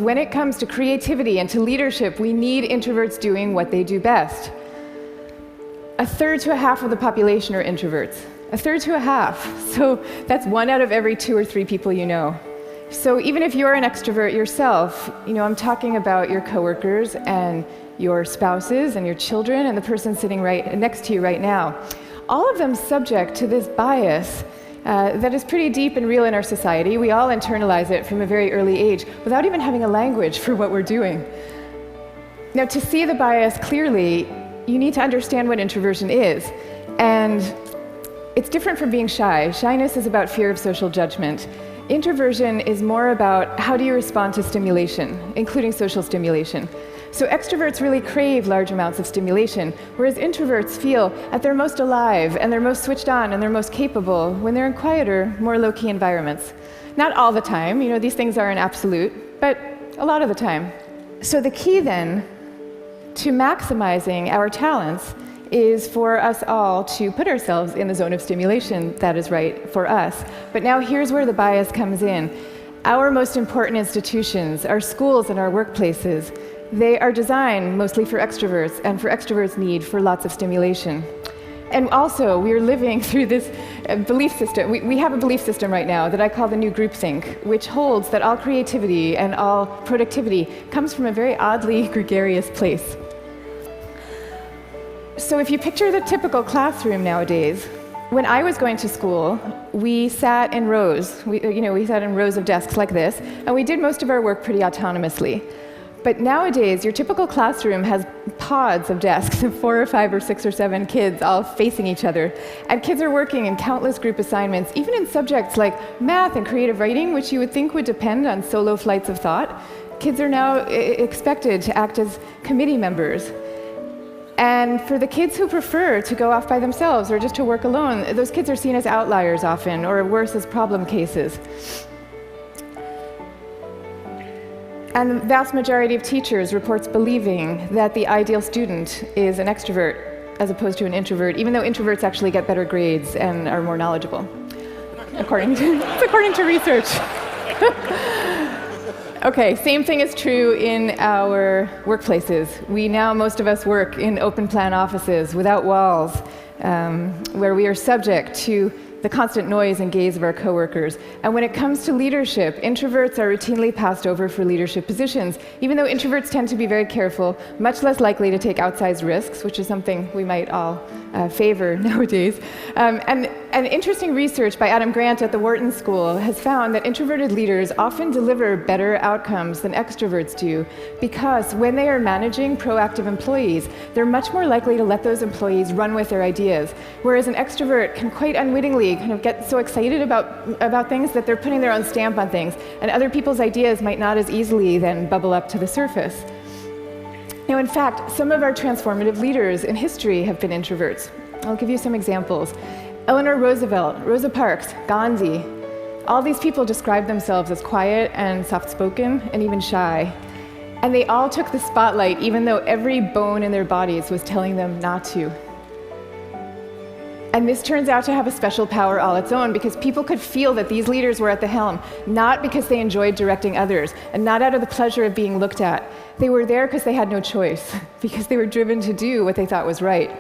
When it comes to creativity and to leadership, we need introverts doing what they do best. A third to a half of the population are introverts. A third to a half. So that's 1 out of every 2 or 3 people you know. So even if you're an extrovert yourself, I'm talking about your coworkers and your spouses and your children and the person sitting right next to you right now. All of them subject to this bias that is pretty deep and real in our society. We all internalize it from a very early age without even having a language for what we're doing. Now, to see the bias clearly, you need to understand what introversion is. And it's different from being shy. Shyness is about fear of social judgment. Introversion is more about how do you respond to stimulation, including social stimulation. So extroverts really crave large amounts of stimulation, whereas introverts feel at their most alive and they're most switched on and they're most capable when they're in quieter, more low-key environments. Not all the time, these things are an absolute, but a lot of the time. So the key then to maximizing our talents is for us all to put ourselves in the zone of stimulation that is right for us. But now here's where the bias comes in. Our most important institutions, our schools and our workplaces, they are designed mostly for extroverts and for extroverts' need for lots of stimulation. And also, we're living through this belief system. We have a belief system right now that I call the new groupthink, which holds that all creativity and all productivity comes from a very oddly gregarious place. So if you picture the typical classroom nowadays, when I was going to school, we sat in rows. We sat in rows of desks like this, and we did most of our work pretty autonomously. But nowadays, your typical classroom has pods of desks of 4 or 5 or 6 or 7 kids all facing each other. And kids are working in countless group assignments, even in subjects like math and creative writing, which you would think would depend on solo flights of thought. Kids are now expected to act as committee members. And for the kids who prefer to go off by themselves or just to work alone, those kids are seen as outliers often, or worse, as problem cases. And the vast majority of teachers reports believing that the ideal student is an extrovert as opposed to an introvert, even though introverts actually get better grades and are more knowledgeable, according to research. Okay, same thing is true in our workplaces. Most of us work in open plan offices without walls, where we are subject to the constant noise and gaze of our coworkers. And when it comes to leadership, introverts are routinely passed over for leadership positions, even though introverts tend to be very careful, much less likely to take outsized risks, which is something we might all favor nowadays. And interesting research by Adam Grant at the Wharton School has found that introverted leaders often deliver better outcomes than extroverts do, because when they are managing proactive employees, they're much more likely to let those employees run with their ideas, whereas an extrovert can quite unwittingly kind of get so excited about things that they're putting their own stamp on things, and other people's ideas might not as easily then bubble up to the surface. Now, in fact, some of our transformative leaders in history have been introverts. I'll give you some examples. Eleanor Roosevelt, Rosa Parks, Gandhi, all these people describe themselves as quiet and soft-spoken and even shy. And they all took the spotlight even though every bone in their bodies was telling them not to. And this turns out to have a special power all its own, because people could feel that these leaders were at the helm, not because they enjoyed directing others, and not out of the pleasure of being looked at. They were there because they had no choice, because they were driven to do what they thought was right.